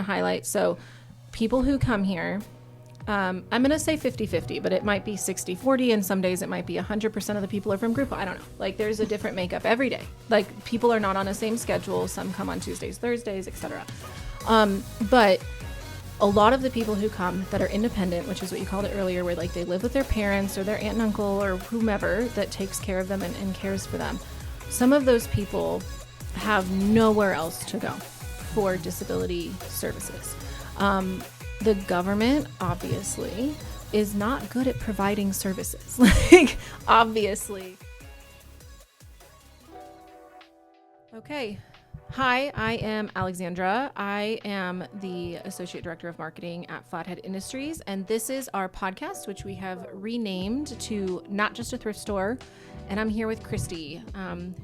highlight. So people who come here, I'm going to say 50-50, but it might be 60-40, and some days it might be 100% of the people are from group. I don't know. Like, there's a different makeup every day. Like, people are not on the same schedule. Some come on Tuesdays, Thursdays, etc. But a lot of the people who come that are independent, which is what you called it earlier, where like they live with their parents or their aunt and uncle or whomever that takes care of them and cares for them. Some of those people have nowhere else to go for disability services. The government, obviously, is not good at providing services. Like, obviously. Okay. Hi, I am Alexandra. I am the Associate Director of Marketing at Flathead Industries, and this is our podcast, which we have renamed to Not Just a Thrift Store. And I'm here with Cristie,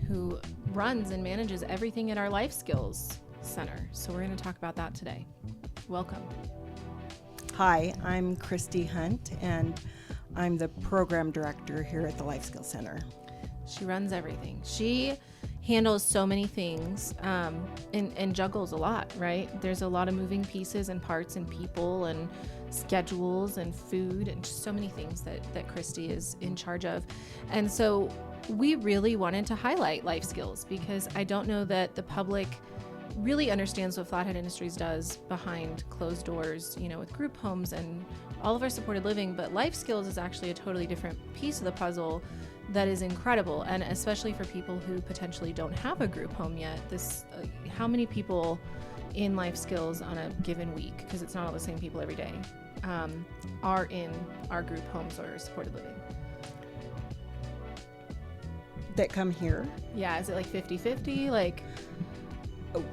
who runs and manages everything at our Life Skills Center. So we're going to talk about that today. Welcome. Hi, I'm Cristie Hunt, and I'm the Program Director here at the Life Skills Center. She runs everything. She handles so many things and juggles a lot, right? There's a lot of moving pieces and parts and people and schedules and food and just so many things that Cristie is in charge of. And so we really wanted to highlight life skills because I don't know that the public really understands what Flathead Industries does behind closed doors, you know, with group homes and all of our supported living. But life skills is actually a totally different piece of the puzzle that is incredible, and especially for people who potentially don't have a group home yet. How many people in life skills on a given week, because it's not all the same people every day, are in our group homes or supported living? That come here? Yeah, is it like 50-50? Like,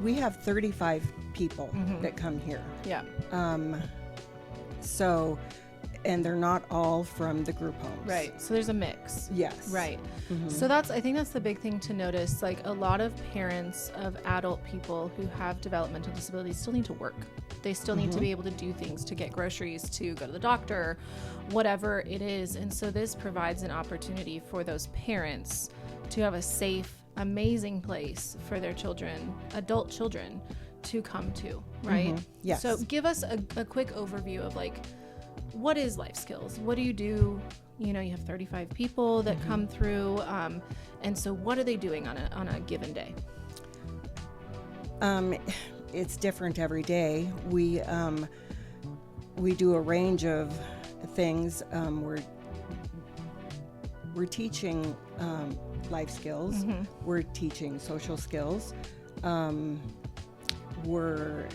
we have 35 people that come here. Yeah. And they're not all from the group homes. Right. So there's a mix. Yes. Right. So I think that's the big thing to notice. Like, a lot of parents of adult people who have developmental disabilities still need to work. They still need to be able to do things, to get groceries, to go to the doctor, whatever it is. And so this provides an opportunity for those parents to have a safe, amazing place for their children, adult children, to come to, right? Yes. So give us a quick overview of, like, what is life skills? What do you do? You know, you have 35 people that come through. And so what are they doing on a given day? It's different every day. We do a range of things. We're teaching life skills. We're teaching social skills. We're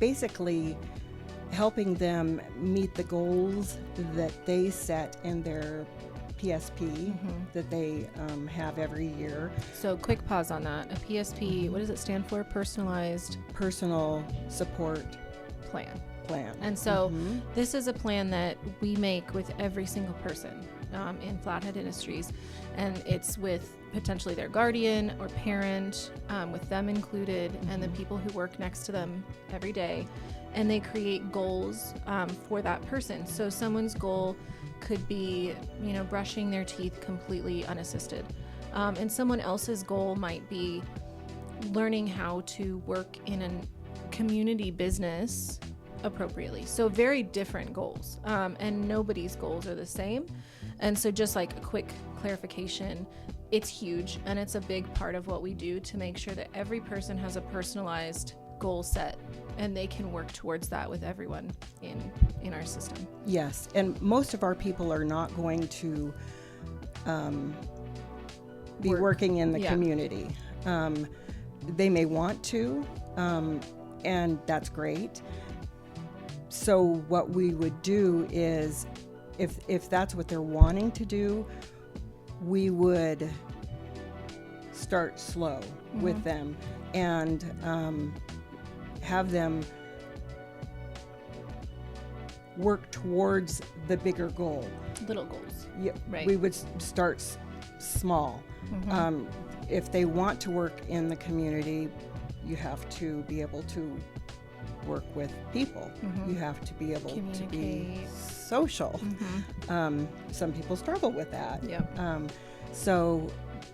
basically helping them meet the goals that they set in their PSP that they have every year. So quick pause on that. A PSP, what does it stand for? Personal Support Plan. And so this is a plan that we make with every single person in Flathead Industries, and it's with potentially their guardian or parent, with them included, and the people who work next to them every day, and they create goals for that person. So someone's goal could be, you know, brushing their teeth completely unassisted, and someone else's goal might be learning how to work in a community business appropriately. So very different goals, and nobody's goals are the same. And so just like a quick clarification, it's huge, and it's a big part of what we do to make sure that every person has a personalized goal set and they can work towards that with everyone in our system. Yes, and most of our people are not going to be working in the community. They may want to, and that's great. So what we would do is, if that's what they're wanting to do, we would start slow with them and have them work towards the bigger goal. Little goals. Yeah, right. We would start small. If they want to work in the community, you have to be able to work with people. You have to be able to be social. Some people struggle with that. Yep. So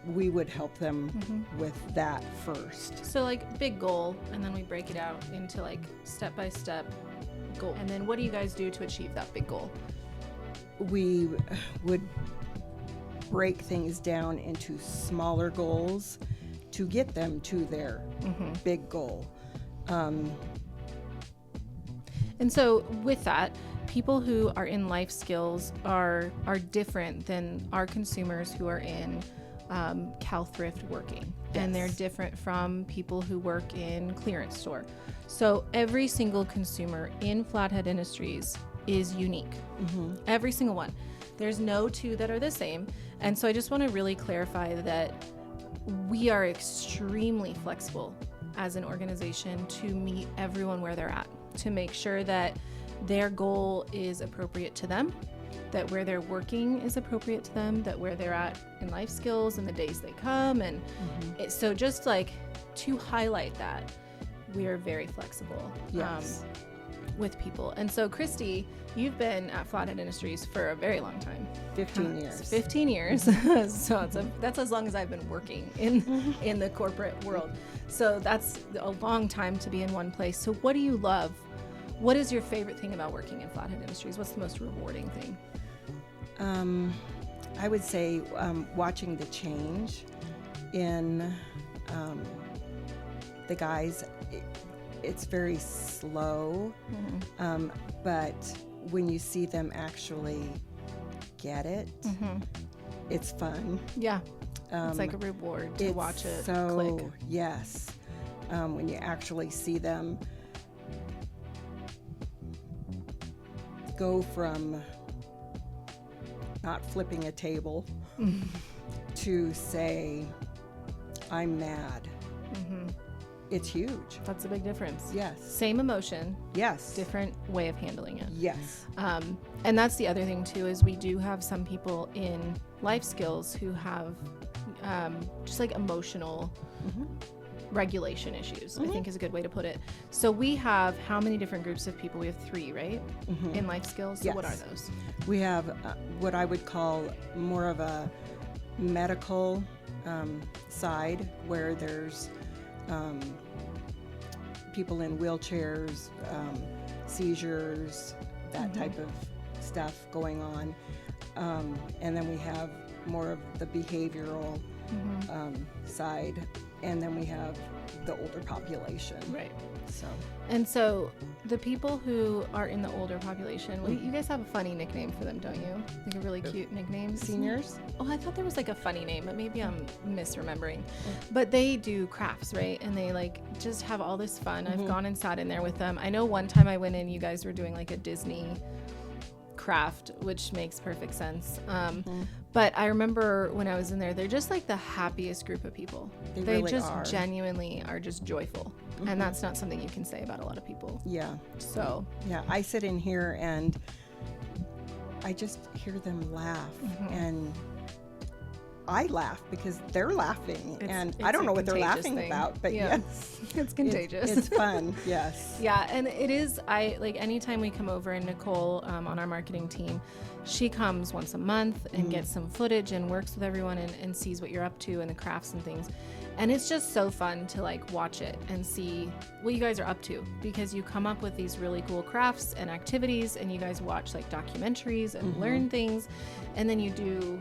we would help them with that first. So like big goal, and then we break it out into like step-by-step goal. And then what do you guys do to achieve that big goal? We would break things down into smaller goals to get them to their big goal. And so with that, people who are in life skills are different than our consumers who are in Cal Thrift working. Yes. And they're different from people who work in clearance store. So every single consumer in Flathead Industries is unique. Every single one. There's no two that are the same. And so I just want to really clarify that we are extremely flexible as an organization to meet everyone where they're at, to make sure that their goal is appropriate to them, that where they're working is appropriate to them, that where they're at in life skills and the days they come. And so just like to highlight that, we are very flexible. Yes. With people. And so Cristie, you've been at Flathead Industries for a very long time. 15 years. 15 years. So that's as long as I've been working in the corporate world. So that's a long time to be in one place. So what do you love? What is your favorite thing about working in Flathead Industries? What's the most rewarding thing? I would say watching the change in the guys. It's very slow, but when you see them actually get it, it's fun. Yeah, it's like a reward to watch it so, click. Yes, when you actually see them go from not flipping a table to say, I'm mad. It's huge. That's a big difference. Yes. Same emotion. Yes. Different way of handling it. Yes. And that's the other thing too, is we do have some people in life skills who have just like emotional regulation issues, I think is a good way to put it. So we have how many different groups of people? We have 3, right? In life skills. So yes. What are those? We have what I would call more of a medical side, where there's people in wheelchairs, seizures, that type of stuff going on. And then we have more of the behavioral side, and then we have the older population. Right. So the people who are in the older population, well, you guys have a funny nickname for them, don't you? Like a really cute nickname. Seniors? Oh, I thought there was like a funny name, but maybe I'm misremembering. But they do crafts, right? And they like just have all this fun. I've gone and sat in there with them. I know one time I went in, you guys were doing like a Disney craft, which makes perfect sense. But I remember when I was in there, they're just like the happiest group of people. They really just genuinely are just joyful. And that's not something you can say about a lot of people. Yeah. So. Yeah, I sit in here and I just hear them laugh. And I laugh because they're laughing. And I don't know what they're laughing about, but yes. It's contagious. It's fun, yes. Yeah, and it is, anytime we come over, and Nicole on our marketing team, she comes once a month and gets some footage and works with everyone and sees what you're up to and the crafts and things. And it's just so fun to like watch it and see what you guys are up to, because you come up with these really cool crafts and activities, and you guys watch like documentaries and learn things, and then you do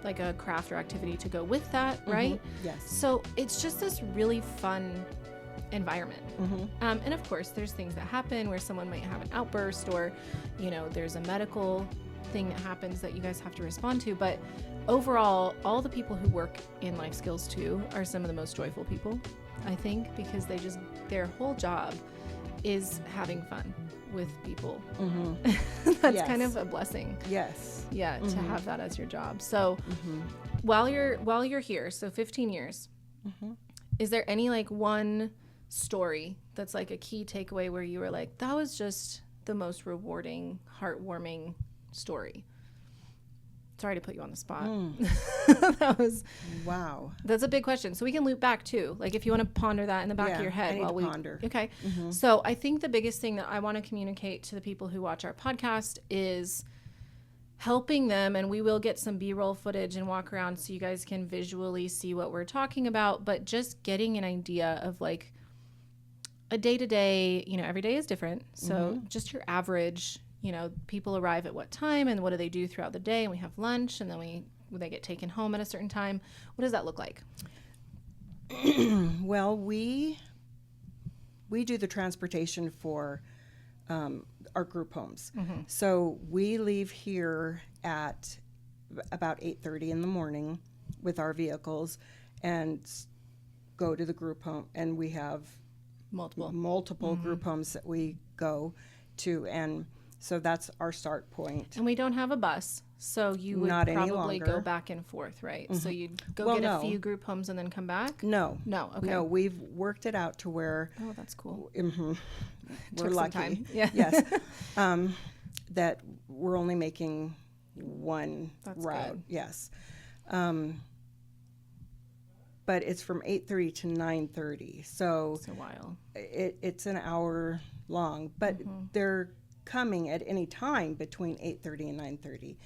like a craft or activity to go with that, right? Yes. So it's just this really fun environment. And of course, there's things that happen where someone might have an outburst, or, there's a medical thing that happens that you guys have to respond to. But overall, all the people who work in life skills too are some of the most joyful people, I think, because their whole job is having fun with people. That's kind of a blessing. Yes. Yeah, to have that as your job. So while you're here, so 15 years, is there any like one story that's like a key takeaway where you were like, that was just the most rewarding, heartwarming story? Sorry to put you on the spot. Wow. That's a big question. So we can loop back too. Like if you want to ponder that in the back of your head. I need to ponder. Okay. So I think the biggest thing that I want to communicate to the people who watch our podcast is helping them, and we will get some B-roll footage and walk around so you guys can visually see what we're talking about, but just getting an idea of like a day-to-day, every day is different. So just your average, people arrive at what time and what do they do throughout the day, and we have lunch, and then they get taken home at a certain time. What does that look like? Well, we do the transportation for our group homes. So we leave here at about 8:30 in the morning with our vehicles and go to the group home, and we have multiple group homes that we go to, and so that's our start point. And we don't have a bus, so you would Not any probably longer. go back and forth, right? So you'd go get a few group homes and then come back? No. Okay. No, we've worked it out to where Oh, that's cool. we're lucky. Some time. Yeah. Yes. That we're only making one That's route. good. Yes. But it's from 8:30 to 9:30. So It's a while. it's an hour long, but they're coming at any time between 8:30 and 9:30.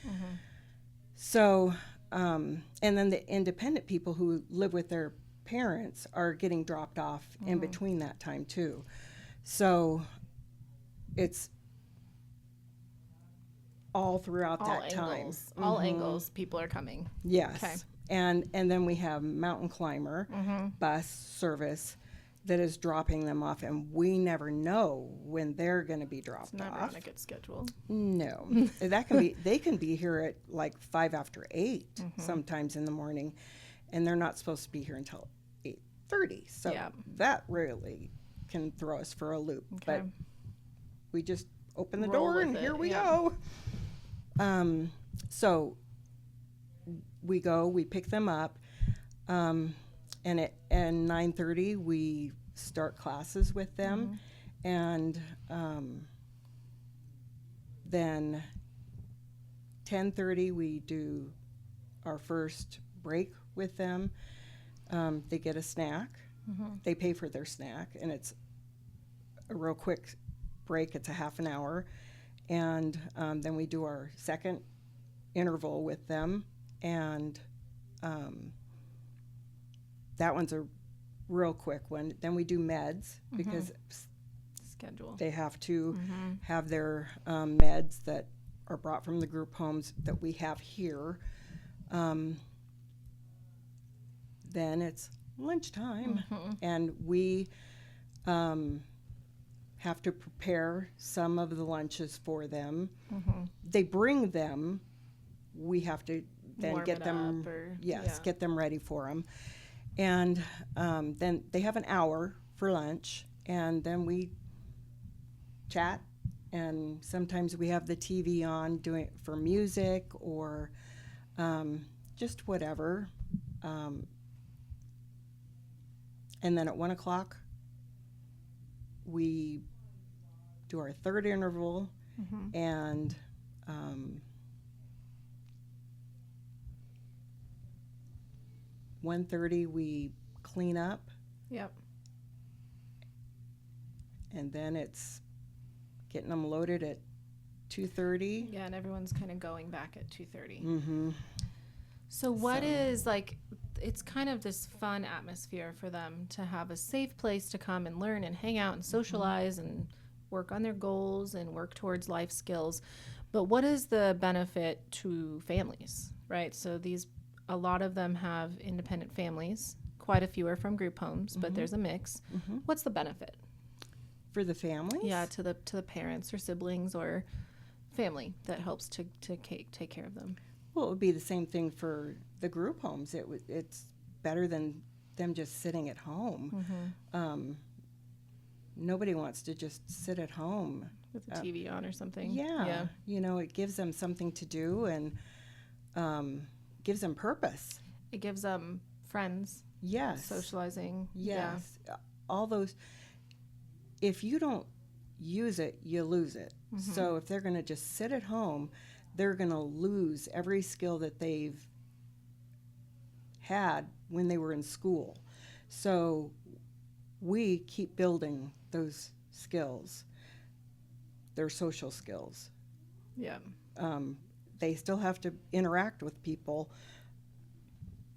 So, and then the independent people who live with their parents are getting dropped off in between that time too. So it's all throughout that time. All angles, people are coming. Yes. Okay. And then we have mountain climber bus service that is dropping them off, and we never know when they're going to be dropped Never off. on a good schedule. No. They can be here at like 5 after 8 sometimes in the morning, and they're not supposed to be here until 8:30. So that really can throw us for a loop. Okay. But we just open the Roll door with and it, here we yeah. go. So we go, we pick them up, and at 9:30 we start classes with them, and then 10:30 we do our first break with them. They get a snack. They pay for their snack, and it's a real quick break. It's a half an hour, and then we do our second interval with them, and that one's a real quick one. Then we do meds because Schedule. they have to have their meds that are brought from the group homes that we have here. Then it's lunchtime, and we have to prepare some of the lunches for them. They bring them. We have to then Warm get it them, up or- get them ready for them. And then they have an hour for lunch, and then we chat, and sometimes we have the TV on doing it for music or just whatever. And then at 1 o'clock, we do our third interval, and 1:30 we clean up, Yep. and then it's getting them loaded at 2:30. Yeah, and everyone's kind of going back at 2:30. So So- is like, it's kind of this fun atmosphere for them to have a safe place to come and learn and hang out and socialize and work on their goals and work towards life skills. But what is the benefit to families, right? So a lot of them have independent families. Quite a few are from group homes, but there's a mix. What's the benefit? For the families? Yeah, to the parents or siblings or family that helps to take care of them. Well, it would be the same thing for the group homes. It's better than them just sitting at home. Nobody wants to just sit at home. With the TV on or something. Yeah. It gives them something to do, and gives them purpose. It gives them friends, Yes. socializing. Yes. All those. If you don't use it, you lose it. So if they're going to just sit at home, they're going to lose every skill that they've had when they were in school. So we keep building those skills, their social skills. Yeah. they still have to interact with people.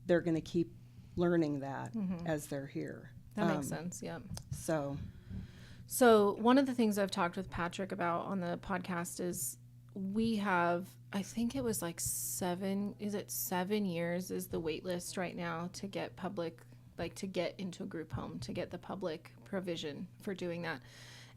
They're going to keep learning that as they're here. That makes sense. Yeah. So one of the things I've talked with Patrick about on the podcast is we have, I think it was like 7 years is the wait list right now to get public, like to get into a group home, to get the public provision for doing that.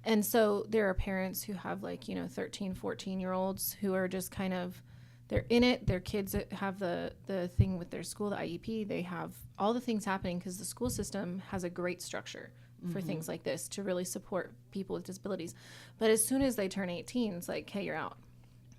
And so there are parents who have 13, 14-year-olds who are just kind of, they're in it. Their kids have the thing with their school, the IEP. They have all the things happening because the school system has a great structure for things like this to really support people with disabilities. But as soon as they turn 18, it's like, hey, you're out,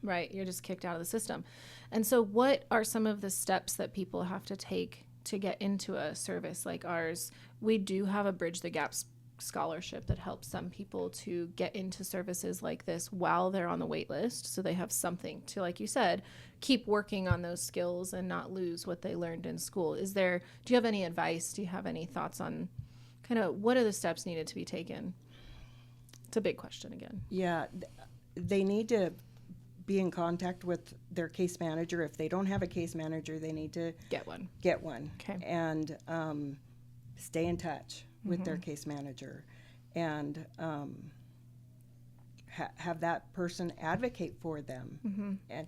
right? You're just kicked out of the system. And so what are some of the steps that people have to take to get into a service like ours? We do have a Bridge the Gaps scholarship that helps some people to get into services like this while they're on the wait list, so they have something to, like you said, keep working on those skills and not lose what they learned in school. Do you have any advice? Do you have any thoughts on kind of what are the steps needed to be taken? It's a big question again. Yeah, they need to be in contact with their case manager. If they don't have a case manager, they need to get one. Okay. And stay in touch with their case manager, and have that person advocate for them, and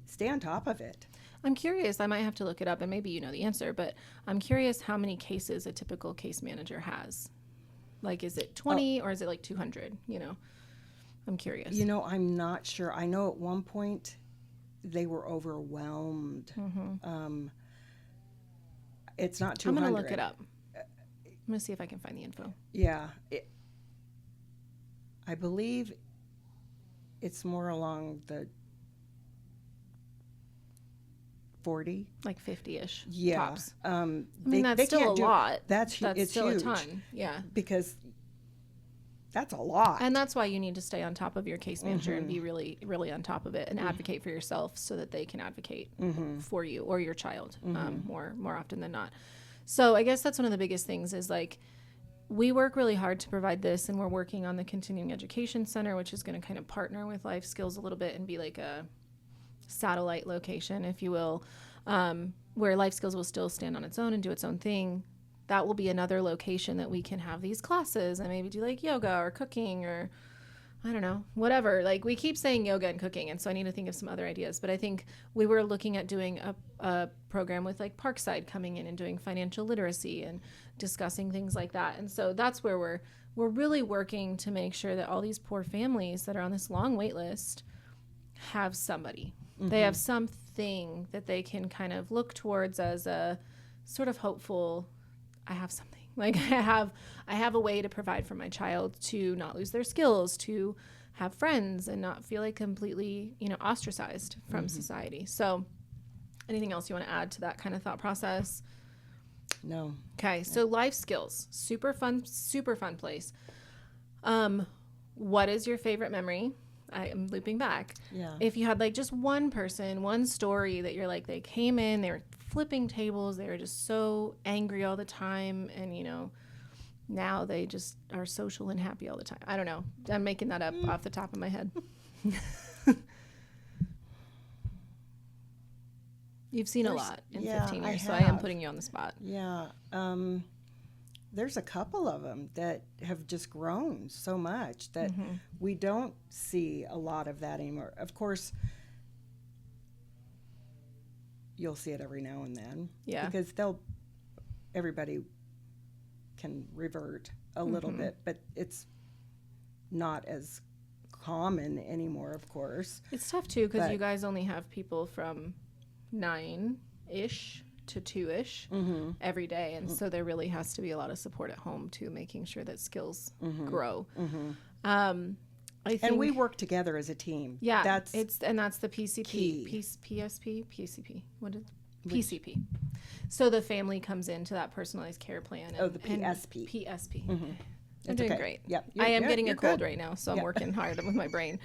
stay on top of it. I'm curious, I might have to look it up, and maybe you know the answer, but I'm curious how many cases a typical case manager has. Like, is it 20 or is it like 200? I'm curious. I'm not sure. I know at one point they were overwhelmed. It's not 200. I'm going to look it up. I'm going to see if I can find the info. Yeah. I believe it's more along the 40. Like 50-ish tops. That's still a lot. That's it's still huge. A ton. Yeah. Because that's a lot. And that's why you need to stay on top of your case manager and be really, really on top of it and advocate for yourself so that they can advocate for you or your child more often than not. So I guess that's one of the biggest things is we work really hard to provide this, and we're working on the Continuing Education Center, which is going to kind of partner with Life Skills a little bit and be like a satellite location, if you will, where Life Skills will still stand on its own and do its own thing. That will be another location that we can have these classes and maybe do like yoga or cooking or I don't know, whatever. We keep saying yoga and cooking, and so I need to think of some other ideas. But I think we were looking at doing a program with Parkside coming in and doing financial literacy and discussing things like that. And so that's where we're really working to make sure that all these poor families that are on this long wait list have somebody. They have something that they can kind of look towards as a sort of hopeful, I have something. I have a way to provide for my child to not lose their skills, to have friends and not feel completely, ostracized from society. So anything else you want to add to that kind of thought process? No. Okay. So Life Skills, super fun place. What is your favorite memory? I am looping back. Yeah. If you had just one person, one story that you're they came in, they were flipping tables, they were just so angry all the time, and now they just are social and happy all the time. I don't know. I'm making that up off the top of my head. You've seen a lot in 15 years, so I am putting you on the spot. Yeah. There's a couple of them that have just grown so much that we don't see a lot of that anymore. Of course, you'll see it every now and then. Yeah. Because everybody can revert a little bit, but it's not as common anymore, of course. It's tough, too, because you guys only have people from 9-ish to 2-ish every day, and so there really has to be a lot of support at home too, making sure that skills grow. I think, and we work together as a team. Yeah, that's the PCP, PCP. What is PCP? So the family comes into that personalized care plan. The PSP. PSP. I'm doing great. Yep. I am getting a cold right now, so I'm working hard with my brain.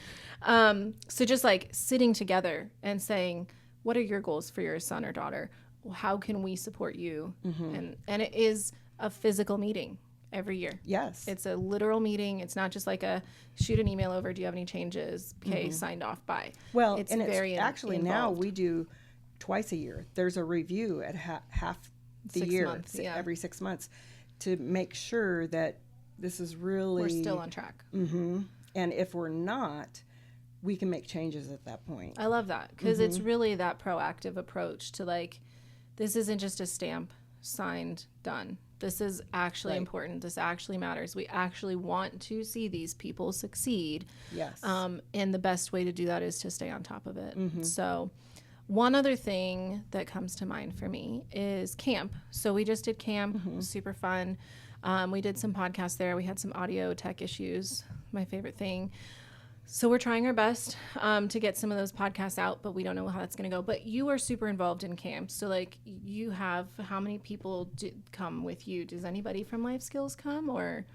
So just sitting together and saying, what are your goals for your son or daughter? How can we support you? And it is a physical meeting. every year. Yes. It's a literal meeting. It's not just like a shoot an email over. Do you have any changes? Okay, signed off by. Well, it's and very it's actually involved. now we do twice a year. There's a review at half the 6 year, months, yeah. every 6 months, to make sure that this is really... We're still on track. Mm-hmm. And if we're not, we can make changes at that point. I love that because it's really that proactive approach to like, this isn't just a stamp, signed, done. This is actually important. This actually matters. We actually want to see these people succeed. Yes. And the best way to do that is to stay on top of it. So one other thing that comes to mind for me is camp. So we just did camp. It was super fun. We did some podcasts there. We had some audio tech issues, my favorite thing. So we're trying our best to get some of those podcasts out, but we don't know how that's going to go. But you are super involved in camp. So, like, you have how many people come with you? Does anybody from Life Skills come or?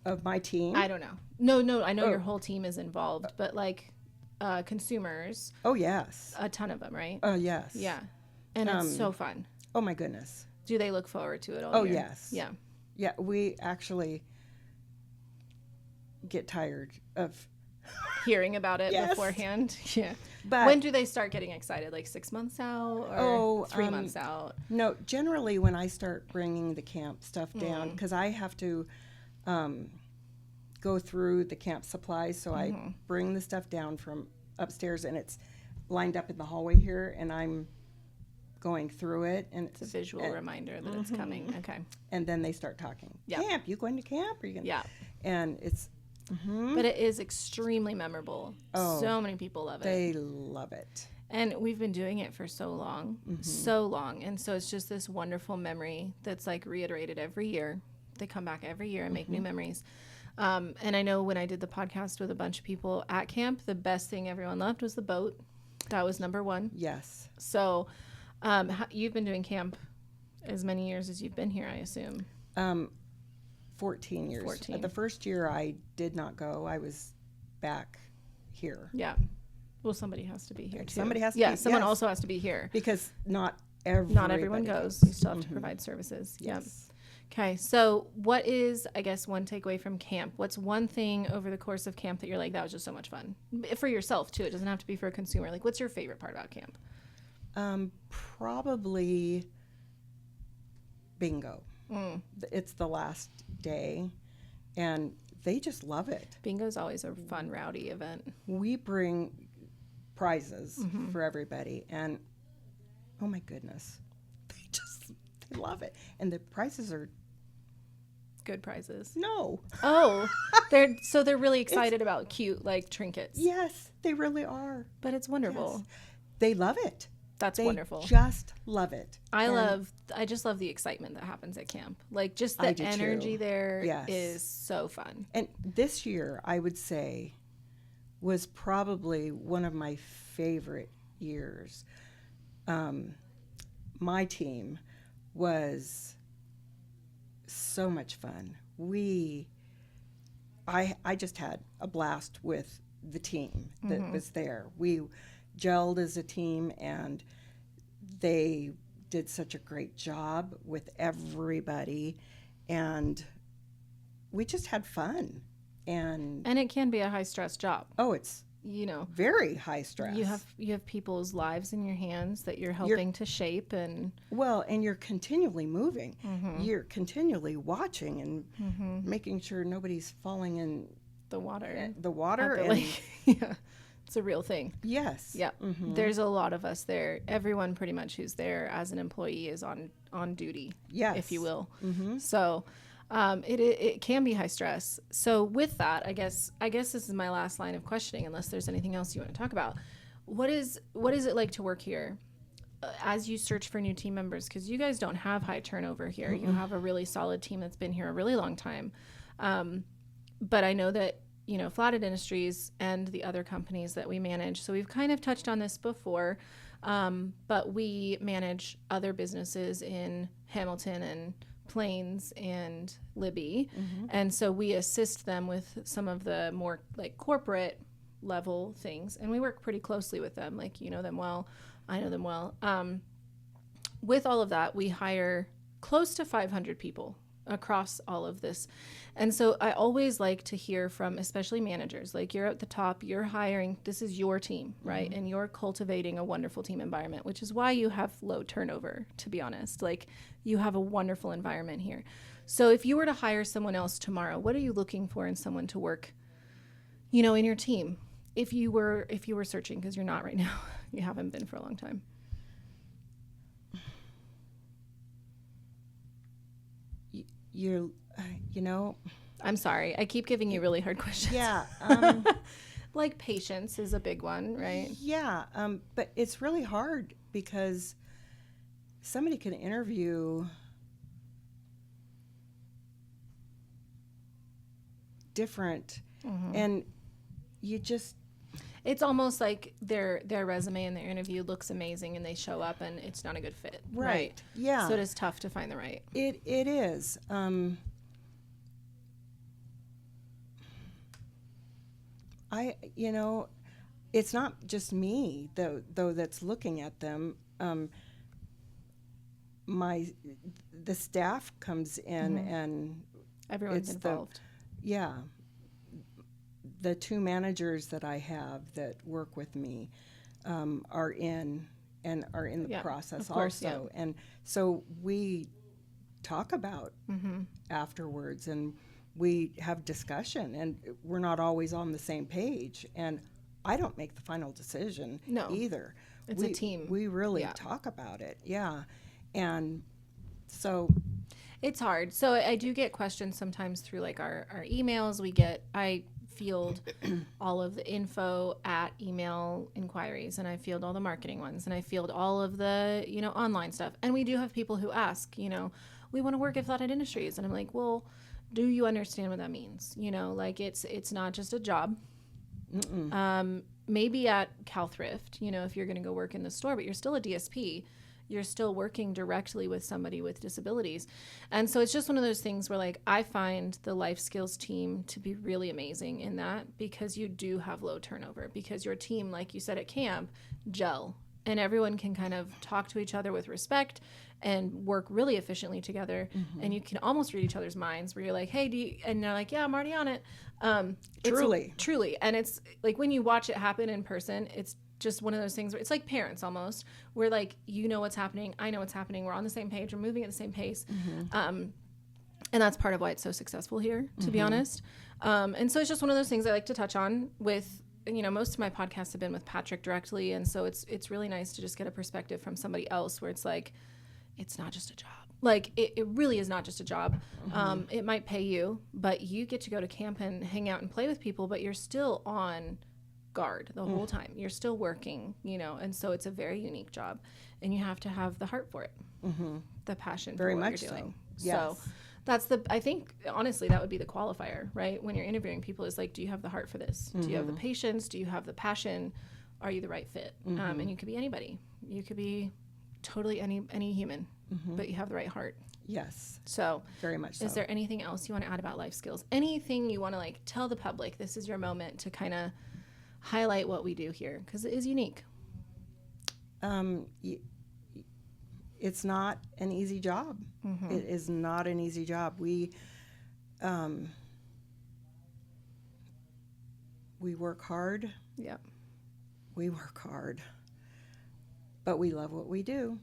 Of my team? I don't know. No, I know your whole team is involved, but, like, consumers. Oh, yes. A ton of them, right? Oh, yes. Yeah. And it's so fun. Oh, my goodness. Do they look forward to it all Oh, year? yes. Yeah. Yeah, we actually get tired of hearing about it beforehand. Yeah. But when do they start getting excited? Like 6 months out or 3 months out? No, generally when I start bringing the camp stuff down, because I have to go through the camp supplies, so I bring the stuff down from upstairs and it's lined up in the hallway here, and I'm going through it, and it's a visual reminder that it's coming. Okay. And then they start talking. Yeah. Camp? You going to camp? Are you going? Yeah. And it's. But it is extremely memorable. Oh, so many people love it. They love it. And we've been doing it for so long, and so it's just this wonderful memory that's like reiterated every year. They come back every year and make new memories. And I know when I did the podcast with a bunch of people at camp, the best thing everyone loved was the boat. That was number one. Yes. So you've been doing camp as many years as you've been here, I assume. 14 years. 14. The first year I did not go. I was back here. Yeah. Well, somebody has to be here too. Somebody has to be. Someone also has to be here. Because not everyone goes. You still have to provide services. Yes. Yeah. Okay. So what is, I guess, one takeaway from camp? What's one thing over the course of camp that you're like, that was just so much fun? For yourself too. It doesn't have to be for a consumer. Like, what's your favorite part about camp? Probably bingo. It's the last day, and they just love it. Bingo's always a fun, rowdy event. We bring prizes for everybody, and oh my goodness, they love it. And the prizes are good prizes. No. Oh, they're really excited about cute like trinkets. Yes, they really are. But it's wonderful. Yes. They love it. That's wonderful. Just love it. I just love the excitement that happens at camp. Like just the energy there is so fun. And this year, I would say, was probably one of my favorite years. My team was so much fun. I just had a blast with the team that was there. We gelled as a team, and they did such a great job with everybody, and we just had fun. And it can be a high stress job. Oh, it's very high stress. You have people's lives in your hands that you're helping to shape, and you're continually moving. You're continually watching and making sure nobody's falling in the water. Yeah. It's a real thing. Yes. Yeah. There's a lot of us there. Everyone pretty much who's there as an employee is on duty, if you will. So it can be high stress. So with that, I guess this is my last line of questioning, unless there's anything else you want to talk about. What is it like to work here as you search for new team members? Because you guys don't have high turnover here. You have a really solid team that's been here a really long time. But I know that Flathead Industries and the other companies that we manage. So we've kind of touched on this before, but we manage other businesses in Hamilton and Plains and Libby. And so we assist them with some of the more like corporate level things. And we work pretty closely with them. Like, you know them well, I know them well. With all of that, we hire close to 500 people across all of this. And so I always like to hear from, especially managers, like you're at the top, you're hiring, this is your team, right? And you're cultivating a wonderful team environment, which is why you have low turnover, to be honest. Like you have a wonderful environment here. So if you were to hire someone else tomorrow, what are you looking for in someone to work, in your team? If you were searching, because you're not right now, you haven't been for a long time. You're, I'm sorry. I keep giving you really hard questions. Yeah. Like patience is a big one, right? Yeah. But it's really hard because somebody can interview different and you just, it's almost like their resume and their interview looks amazing and they show up and it's not a good fit. right. Yeah. So it is tough to find the right. It is. It's not just me though that's looking at them. The staff comes in and Everyone's involved. The two managers that I have that work with me are in the process also. Yeah. And so we talk about afterwards and we have discussion and we're not always on the same page. And I don't make the final decision either. It's a team. We really talk about it. Yeah. And so it's hard. So I do get questions sometimes through like our emails. I field all of the info at email inquiries, and I field all the marketing ones, and I field all of the, online stuff. And we do have people who ask, we want to work at Flathead Industries. And I'm like, well, do you understand what that means? Like it's not just a job. Maybe at Thrift, if you're going to go work in the store, but you're still a DSP. You're still working directly with somebody with disabilities. And so it's just one of those things where like I find the life skills team to be really amazing in that, because you do have low turnover, because your team, like you said at camp, gel, and everyone can kind of talk to each other with respect and work really efficiently together. And you can almost read each other's minds where you're like, hey, and they're like, yeah, I'm already on it. Truly. And it's like when you watch it happen in person, it's just one of those things where it's like parents almost, where like, what's happening, I know what's happening, we're on the same page, we're moving at the same pace. And that's part of why it's so successful here, to be honest. And so it's just one of those things I like to touch on with, most of my podcasts have been with Patrick directly. And so it's really nice to just get a perspective from somebody else where it's like, it's not just a job. Like it really is not just a job. It might pay you, but you get to go to camp and hang out and play with people, but you're still on guard the whole time. You're still working, and so it's a very unique job, and you have to have the heart for it, the passion very for what much you're doing. So. Yes. So that's I think honestly that would be the qualifier, right? When you're interviewing people, is like, do you have the heart for this? Do you have the patience? Do you have the passion? Are you the right fit? And you could be anybody. You could be totally any human, but you have the right heart. Yes. So very much so. Is there anything else you want to add about life skills? Anything you want to like tell the public? This is your moment to kind of highlight what we do here, because it is unique. It's not an easy job. It is not an easy job. We work hard. Yep. We work hard, but we love what we do.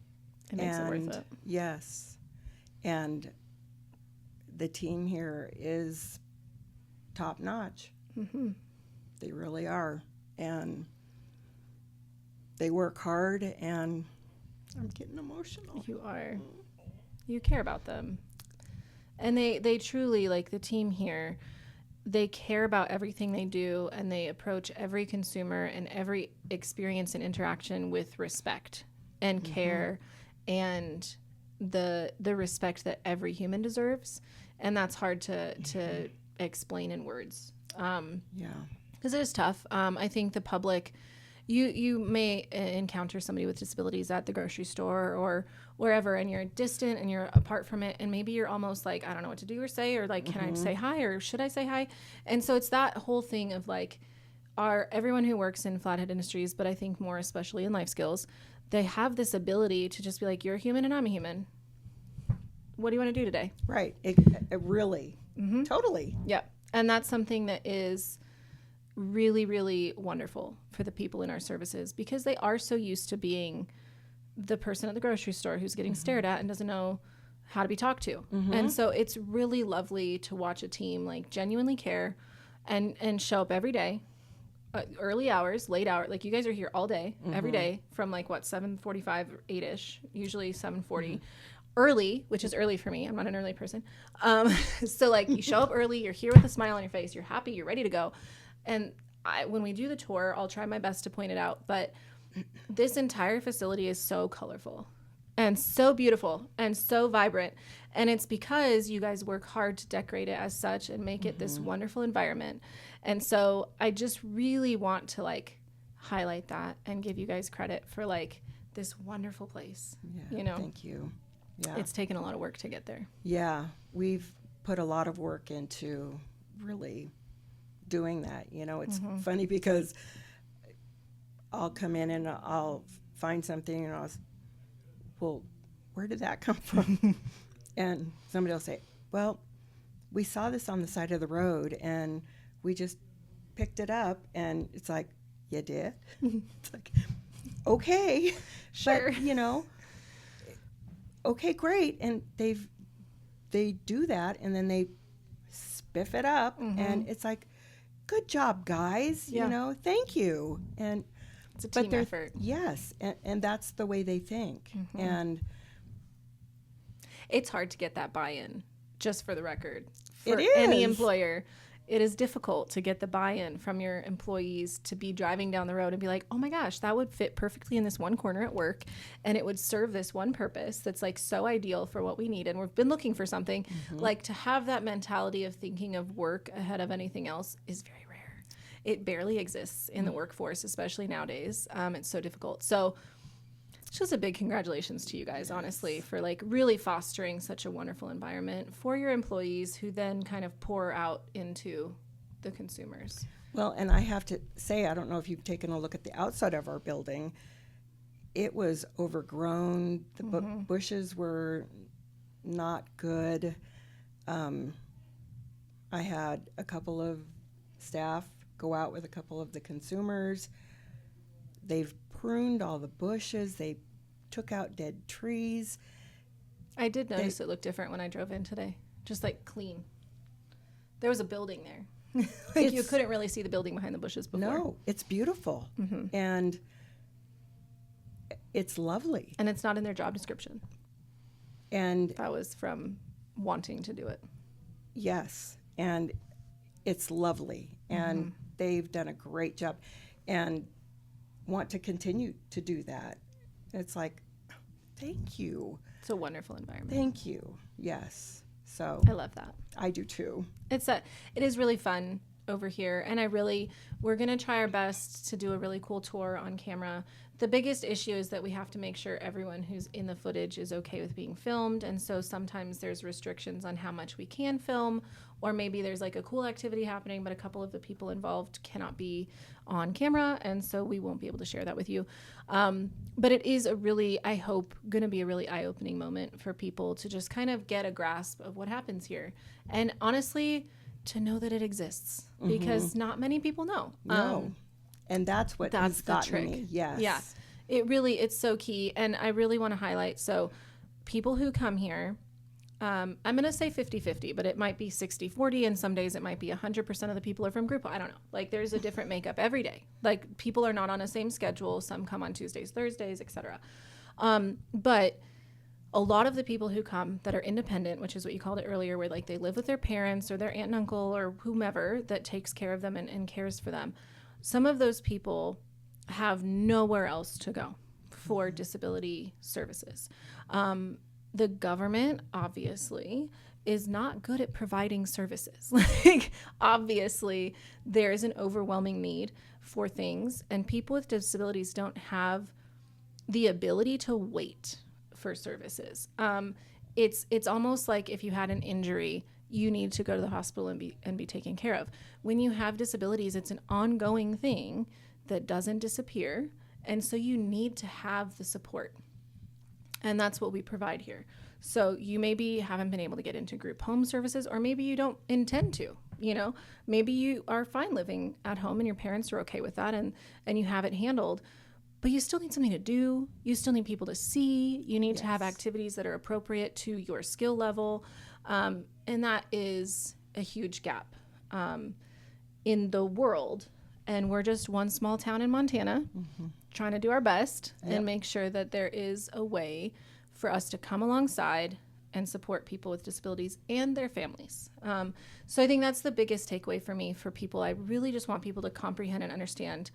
It makes it worth it. Yes. And the team here is top notch. They really are. And they work hard, and I'm getting emotional. You are. You care about them. And they truly, like the team here, they care about everything they do, and they approach every consumer and every experience and interaction with respect and care and the respect that every human deserves. And that's hard to explain in words. Because it is tough. I think the public, you may encounter somebody with disabilities at the grocery store or wherever, and you're distant and you're apart from it, and maybe you're almost like, I don't know what to do or say, or like, can I say hi, or should I say hi? And so it's that whole thing of like, everyone who works in Flathead Industries, but I think more especially in life skills, they have this ability to just be like, you're a human and I'm a human. what do you want to do today? Right. It really, totally. Yep. And that's something that is really, really wonderful for the people in our services, because they are so used to being the person at the grocery store who's getting stared at and doesn't know how to be talked to. And so it's really lovely to watch a team like genuinely care and show up every day, early hours, late hour. Like you guys are here all day, every day from like 7:45 or 8ish, usually 7:40. Early, which is early for me. I'm not an early person. So like you show up early, you're here with a smile on your face, you're happy, you're ready to go. And when we do the tour, I'll try my best to point it out, but this entire facility is so colorful and so beautiful and so vibrant. And it's because you guys work hard to decorate it as such and make it this wonderful environment. And so I just really want to like highlight that and give you guys credit for like this wonderful place. Yeah, you know, thank you. Yeah. It's taken a lot of work to get there. Yeah, we've put a lot of work into really doing that. You know, it's funny because I'll come in and I'll find something and well, where did that come from? And somebody will say, well, we saw this on the side of the road and we just picked it up. And it's like, you did? It's like, okay. Sure. But, you know, okay, great. And they do that and then they spiff it up and it's like, good job, guys. Yeah. You know, thank you. And it's a team effort. Yes, and that's the way they think. And it's hard to get that buy-in, just for the record. For it is. Any employer, it is difficult to get the buy-in from your employees to be driving down the road and be like, oh my gosh, that would fit perfectly in this one corner at work and it would serve this one purpose that's like so ideal for what we need. And we've been looking for something. Like to have that mentality of thinking of work ahead of anything else is very rare. It barely exists in the workforce, especially nowadays. It's so difficult. So it's just a big congratulations to you guys, honestly, for like really fostering such a wonderful environment for your employees who then kind of pour out into the consumers. Well, and I have to say, I don't know if you've taken a look at the outside of our building. It was overgrown. The bushes were not good. I had a couple of staff go out with a couple of the consumers. They've pruned all the bushes. They took out dead trees. I did notice it looked different when I drove in today. Just like clean. There was a building there. Like you couldn't really see the building behind the bushes before. No, it's beautiful. And it's lovely. And it's not in their job description. And that was from wanting to do it. Yes. And it's lovely. And they've done a great job and want to continue to do that. It's like, thank you. It's a wonderful environment. Thank you. Yes. So I love that. I do too. It is really fun over here. And we're going to try our best to do a really cool tour on camera. The biggest issue is that we have to make sure everyone who's in the footage is okay with being filmed. And so sometimes there's restrictions on how much we can film, or maybe there's like a cool activity happening, but a couple of the people involved cannot be on camera. And so we won't be able to share that with you. But it is I hope, going to be a really eye-opening moment for people to just kind of get a grasp of what happens here. And honestly, to know that it exists, because not many people know. No. And that's what has gotten me. Yes. Yeah. It's so key. And I really want to highlight, so people who come here, I'm going to say 50-50, but it might be 60-40, and some days it might be 100% of the people are from group. I don't know. Like there's a different makeup every day. Like people are not on the same schedule. Some come on Tuesdays, Thursdays, etc. But a lot of the people who come that are independent, which is what you called it earlier, where like they live with their parents or their aunt and uncle or whomever that takes care of them and cares for them. Some of those people have nowhere else to go for disability services. The government, obviously, is not good at providing services. Like, obviously, there is an overwhelming need for things, and people with disabilities don't have the ability to wait for services. It's almost like if you had an injury, you need to go to the hospital and be taken care of. When you have disabilities, it's an ongoing thing that doesn't disappear, and so you need to have the support. And that's what we provide here. So you maybe haven't been able to get into group home services, or maybe you don't intend to, you know, maybe you are fine living at home and your parents are okay with that, and you have it handled, but you still need something to do. You still need people to see. You need to have activities that are appropriate to your skill level. And that is a huge gap in the world. And we're just one small town in Montana trying to do our best and make sure that there is a way for us to come alongside and support people with disabilities and their families. So I think that's the biggest takeaway for me, for people. I really just want people to comprehend and understand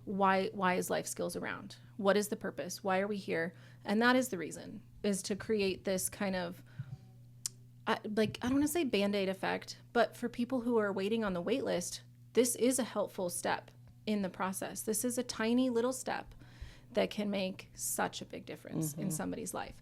why is life skills around? What is the purpose? Why are we here? And that is the reason, is to create this kind of, I don't want to say Band-Aid effect, but for people who are waiting on the wait list, this is a helpful step in the process. This is a tiny little step that can make such a big difference in somebody's life.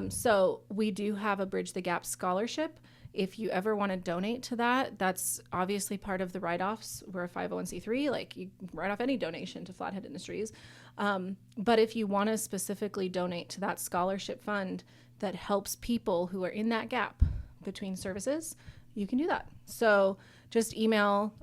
So we do have a Bridge the Gap scholarship. If you ever want to donate to that, that's obviously part of the write-offs. We're a 501c3, like you write off any donation to Flathead Industries. But if you want to specifically donate to that scholarship fund that helps people who are in that gap between services, you can do that. So just email,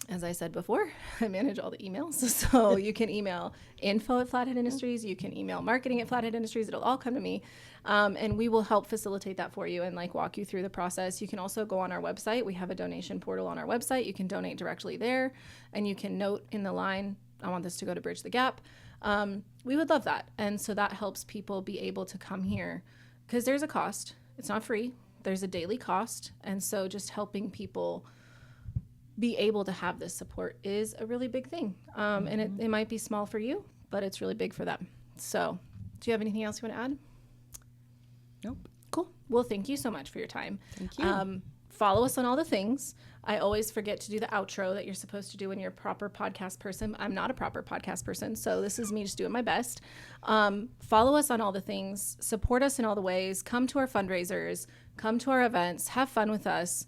as I said before, I manage all the emails. So you can email info@Flathead Industries. You can email marketing@Flathead Industries. It'll all come to me. And we will help facilitate that for you and walk you through the process. You can also go on our website. We have a donation portal on our website. You can donate directly there, and you can note in the line, I want this to go to Bridge the Gap. We would love that. And so that helps people be able to come here, because there's a cost. It's not free. There's a daily cost. And so just helping people be able to have this support is a really big thing. And it might be small for you, but it's really big for them. So do you have anything else you want to add? Nope. Cool. Well, thank you so much for your time. Thank you. Follow us on all the things. I always forget to do the outro that you're supposed to do when you're a proper podcast person. I'm not a proper podcast person, so this is me just doing my best. Follow us on all the things. Support us in all the ways. Come to our fundraisers. Come to our events. Have fun with us.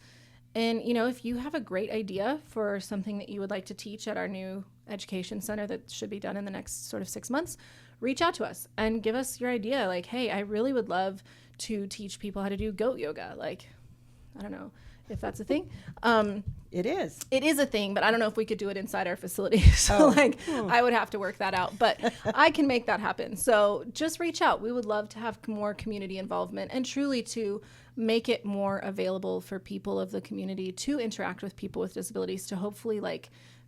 And, if you have a great idea for something that you would like to teach at our new education center that should be done in the next sort of 6 months, reach out to us and give us your idea. Hey, I really would love to teach people how to do goat yoga. I don't know if that's a thing. It is. It is a thing, but I don't know if we could do it inside our facility. So I would have to work that out, but I can make that happen. So just reach out. We would love to have more community involvement and truly to make it more available for people of the community to interact with people with disabilities, to hopefully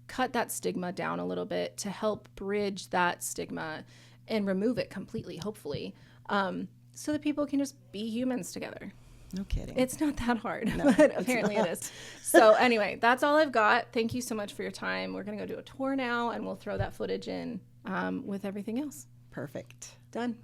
cut that stigma down a little bit, to help bridge that stigma and remove it completely, hopefully, so that people can just be humans together. No kidding. It's not that hard, but apparently it is. So anyway, that's all I've got. Thank you so much for your time. We're going to go do a tour now, and we'll throw that footage in with everything else. Perfect. Done.